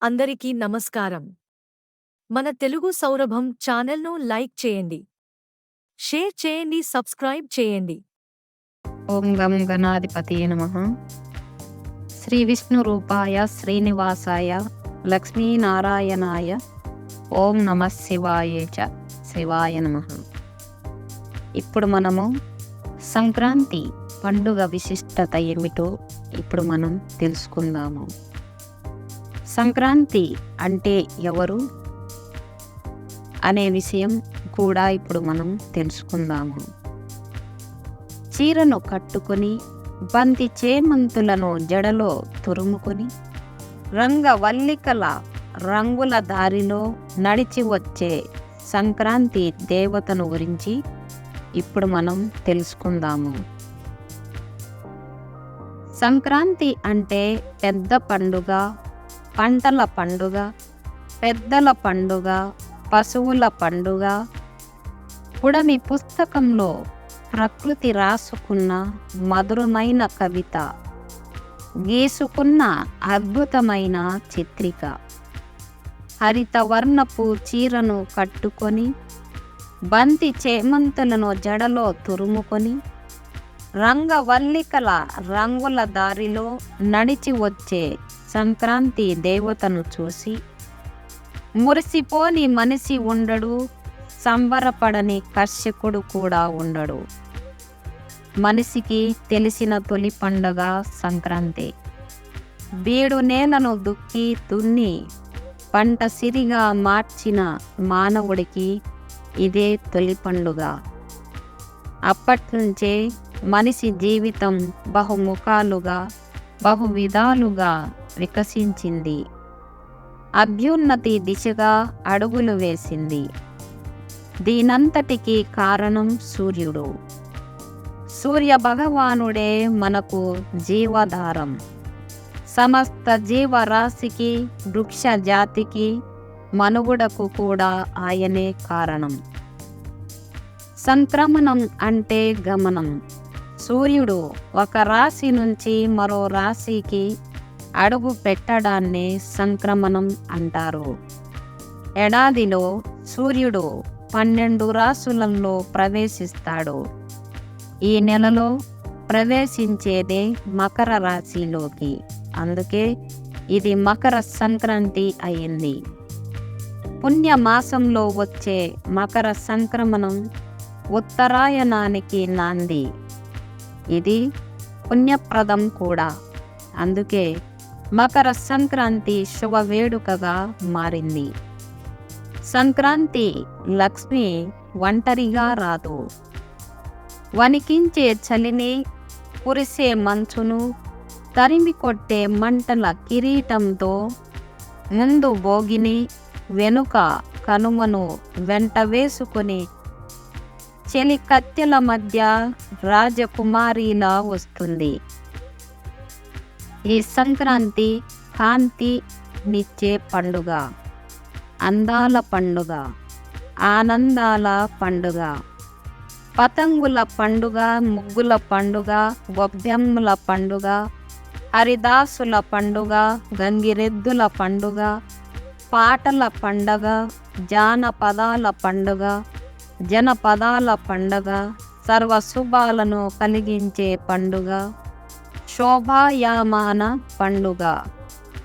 అందరికీ నమస్కారం. మన తెలుగు సౌరభం ఛానల్ను లైక్ చేయండి, షేర్ చేయండి, సబ్స్క్రైబ్ చేయండి. ఓం గం గణాధిపతియే నమః. శ్రీ విష్ణు రూపాయ శ్రీనివాసాయ లక్ష్మీనారాయణాయ ఓం నమః శివాయ చ శివాయ నమః. ఇప్పుడు మనము సంక్రాంతి పండుగ విశిష్టత ఏమిటో ఇప్పుడు మనం తెలుసుకుందాము. సంక్రాంతి అంటే ఎవరు అనే విషయం కూడా ఇప్పుడు మనం తెలుసుకుందాము. చీరను కట్టుకొని బంతి చేమంతులను జడలో తురుముకొని రంగవల్లికల రంగుల దారిలో నడిచి వచ్చే సంక్రాంతి దేవతను గురించి ఇప్పుడు మనం తెలుసుకుందాము. సంక్రాంతి అంటే పెద్ద పండుగ, పంటల పండుగ, పెద్దల పండుగ, పశువుల పండుగ. పుడమి పుస్తకంలో ప్రకృతి రాసుకున్న మధురమైన కవిత, గీసుకున్న అద్భుతమైన చిత్రిక. హరితవర్ణపు చీరను కట్టుకొని బంతి చేమంతులను జడలో తురుముకొని రంగవల్లికల రంగుల దారిలో నడిచి వచ్చే సంక్రాంతి దేవతను చూసి మురిసిపోని మనిషి ఉండడు, సంబరపడని కర్షకుడు కూడా ఉండడు. మనిషికి తెలిసిన తొలి పండుగ సంక్రాంతి. బీడు నేలను దుక్కి దున్ని పంట సిరిగా మార్చిన మానవుడికి ఇదే తొలి పండుగ. అప్పట్నుంచే మనిషి జీవితం బహుముఖాలుగా బహువిధాలుగా వికసించింది, అభ్యున్నతి దిశగా అడుగులు వేసింది. దీనంతటికీ కారణం సూర్యుడు. సూర్య భగవానుడే మనకు జీవధారం. సమస్త జీవరాశికి, వృక్ష జాతికి, మనుగడకు కూడా ఆయనే కారణం. సంక్రమణం అంటే గమనం. సూర్యుడు ఒక రాశి నుంచి మరో రాశికి అడుగు పెట్టడాన్నే సంక్రమణం అంటారు. ఏడాదిలో సూర్యుడు 12 రాశులలో ప్రవేశిస్తాడు. ఈ నెలలో ప్రవేశించేదే మకర రాశిలోకి. అందుకే ఇది మకర సంక్రాంతి అయింది. పుణ్యమాసంలో వచ్చే మకర సంక్రమణం ఉత్తరాయణానికి నాంది. ఇది పుణ్యప్రదం కూడా. అందుకే మకర సంక్రాంతి శుభ వేడుకగా మారింది. సంక్రాంతి లక్ష్మి ఒంటరిగా రాదు. వణికించే చలిని, కురిసే మంచును, తరిమి కొట్టే మంటల కిరీటంతో ముందు భోగిని, వెనుక కనుమను వెంట వేసుకొని చెలి కత్తెల మధ్య రాజకుమారిలా వస్తుంది. ఈ సంక్రాంతి కాంతి నిచ్చే పండుగ, అందాల పండుగ, ఆనందాల పండుగ, పతంగుల పండుగ, ముగ్గుల పండుగ, గొబ్బెమ్మల పండుగ, హరిదాసుల పండుగ, గంగిరెద్దుల పండుగ, పాటల పండుగ, జానపదాల పండుగ, జనపదాల పండుగ, సర్వశుభాలను కలిగించే పండుగ, శోభాయమాన పండుగ,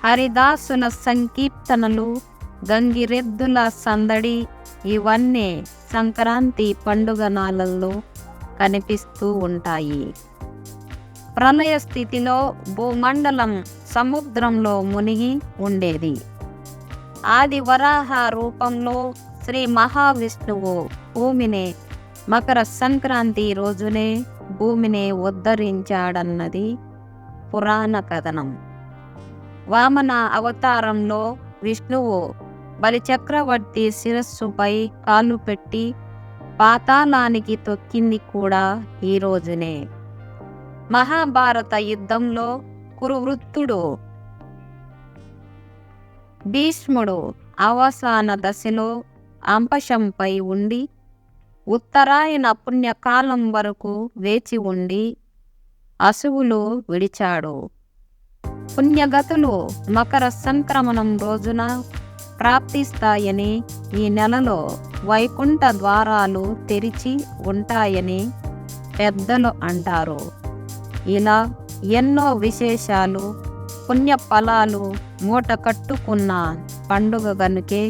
హరిదాసుల సంకీర్తనలు, గంగిరెద్దుల సందడి, ఇవన్నీ సంక్రాంతి పండుగ నాళ్ళల్లో కనిపిస్తూ ఉంటాయి. ప్రళయ స్థితిలో భూమండలం సముద్రంలో మునిగి ఉండేది. ఆది వరాహ రూపంలో శ్రీ మహావిష్ణువు భూమిని మకర సంక్రాంతి రోజునే భూమిని ఉద్ధరించాడన్నది పురాణ కథనం. వామన అవతారంలో విష్ణువు బలిచక్రవర్తి శిరస్సుపై కాలు పెట్టి పాతాళానికి తొక్కింది కూడా ఈ రోజునే. మహాభారత యుద్ధంలో కురువృత్తుడు భీష్ముడు అవసాన దశలో అంపశంపై ఉండి ఉత్తరాయణ పుణ్యకాలం వరకు వేచి ఉండి అసువులు విడిచాడు. పుణ్యగతులు మకర సంక్రమణం రోజున ప్రాప్తిస్తాయని, ఈ నెలలో వైకుంఠ ద్వారాలు తెరిచి ఉంటాయని పెద్దలు అంటారు. ఇలా ఎన్నో విశేషాలు, పుణ్య ఫలాలు మూట కట్టుకున్న పండుగ గనుకే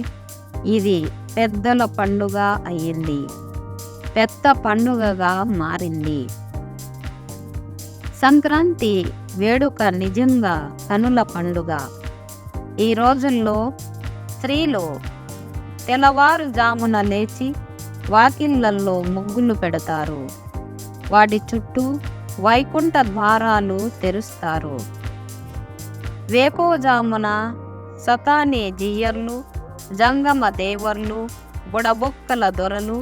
ఇది పెద్దల పండుగ అయ్యింది, పెద్ద పండుగగా మారింది. సంక్రాంతి వేడుక నిజంగా కనుల పండుగ. ఈ రోజుల్లో స్త్రీలు తెల్లవారుజామున లేచి వాకిళ్లల్లో ముగ్గులు పెడతారు. వాటి చుట్టూ వైకుంఠ ద్వారాలు తెరుస్తారు. వేకోజామున సతానే జియ్యర్లు, జంగమ దేవర్లు, బుడబొక్కల దొరలు,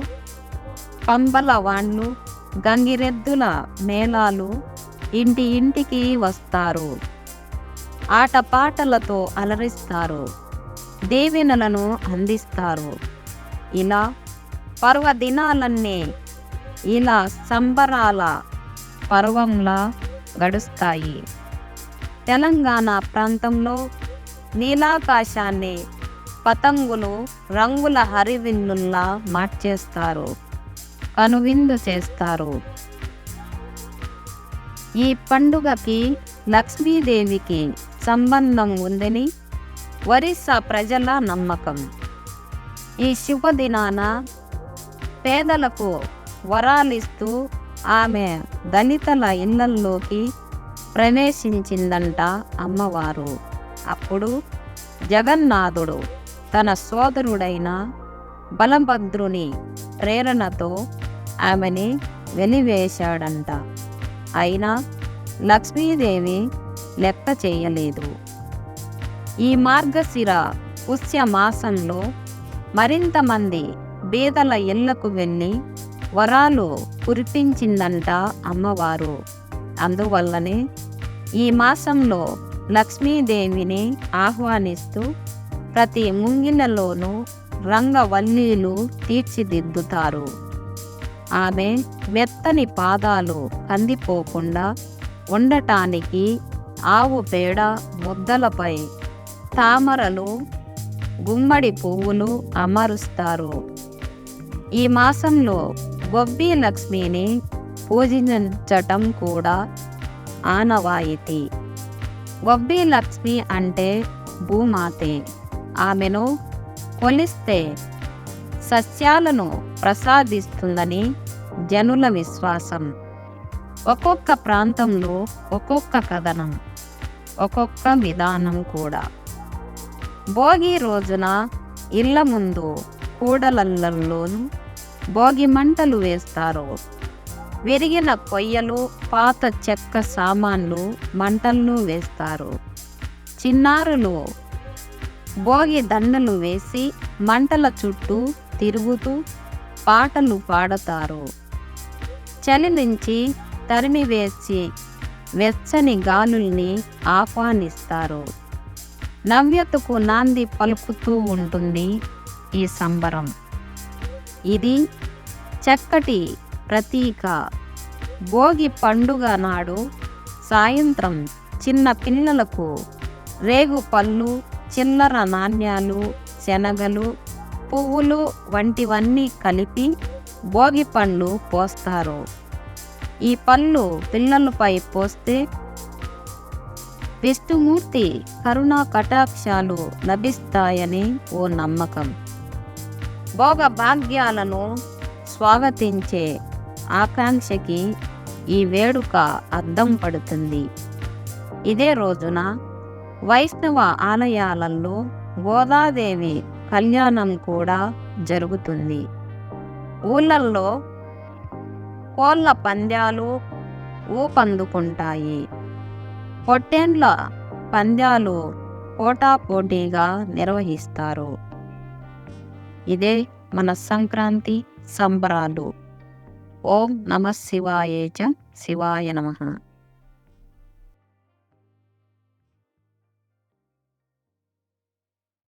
పంబల వాండ్లు, గంగిరెద్దుల మేళాలు ఇంటి ఇంటికి వస్తారు. ఆటపాటలతో అలరిస్తారు, దీవెనలను అందిస్తారు. ఇలా పర్వదినాలన్నీ ఇలా సంబరాల పర్వంలా గడుస్తాయి. తెలంగాణ ప్రాంతంలో నీలాకాశాన్ని పతంగులు రంగుల హరివిల్లుల్లా మార్చేస్తారు, కనువిందు చేస్తారు. ఈ పండుగకి లక్ష్మీదేవికి సంబంధం ఉందని ఒరిస్సా ప్రజల నమ్మకం. ఈ శుభదినాన పేదలకు వరాలిస్తూ ఆమె దళితుల ఇళ్లల్లోకి ప్రవేశించిందంట అమ్మవారు. అప్పుడు జగన్నాథుడు తన సోదరుడైన బలభద్రుని ప్రేరణతో ఆమెని వెలివేశాడంట. అయినా లక్ష్మీదేవి లెక్క చేయలేదు. ఈ మార్గశిర పుష్య మాసంలో మరింత మంది బీదల ఇళ్లకు వెళ్ళి వరాలు కురిపించిందంట అమ్మవారు. అందువల్లనే ఈ మాసంలో లక్ష్మీదేవిని ఆహ్వానిస్తూ ప్రతి ముంగిళ్ళలోనూ రంగవల్లీలు తీర్చిదిద్దుతారు. ఆమె మెత్తని పాదాలు కందిపోకుండా ఉండటానికి ఆవు పేడ ముద్దలపై తామరలు, గుమ్మడి పువ్వులు అమరుస్తారు. ఈ మాసంలో గొబ్బి లక్ష్మిని పూజించటం కూడా ఆనవాయితీ. గొబ్బి లక్ష్మి అంటే భూమాతే. ఆమెను కొలిస్తే సస్యాలను ప్రసాదిస్తుందని జనుల విశ్వాసం. ఒక్కొక్క ప్రాంతంలో ఒక్కొక్క కథనం, ఒక్కొక్క విధానం కూడా. భోగి రోజున ఇళ్ల ముందు కూడలల్లోనూ భోగి మంటలు వేస్తారు. విరిగిన కొయ్యలు, పాత చెక్క సామాన్లు మంటలను వేస్తారు. చిన్నారులు భోగి దండలు వేసి మంటల చుట్టూ తిరుగుతూ పాటలు పాడతారు. చలి నుంచి తరిమివేసి వెచ్చని గాలుల్ని ఆహ్వానిస్తారు. నవ్యతకు నాంది పలుకుతూ ఉంటుంది ఈ సంబరం. ఇది చక్కటి ప్రతీక. భోగి పండుగ నాడు సాయంత్రం చిన్న పిల్లలకు రేగు పళ్ళు, చిల్లర నాణ్యాలు, శనగలు, పువ్వులు వంటివన్నీ కలిపి భోగి పండ్లు పోస్తారు. ఈ పళ్ళు పిల్లలపై పోస్తే విష్ణుమూర్తి కరుణా కటాక్షాలు లభిస్తాయని ఓ నమ్మకం. భోగ భాగ్యాలను స్వాగతించే ఆకాంక్షకి ఈ వేడుక అద్దం పడుతుంది. ఇదే రోజున వైష్ణవ ఆలయాలలో గోదాదేవి కళ్యాణం కూడా జరుగుతుంది. ఊళ్ళల్లో కోళ్ళ పందాలు ఊపందుకుంటాయి. పొట్టేండ్ల పందాలు పోటాపోటీగా నిర్వహిస్తారు. ఇదే మన సంక్రాంతి సంబరాలు. ఓం నమః శివాయ చ శివాయ నమః.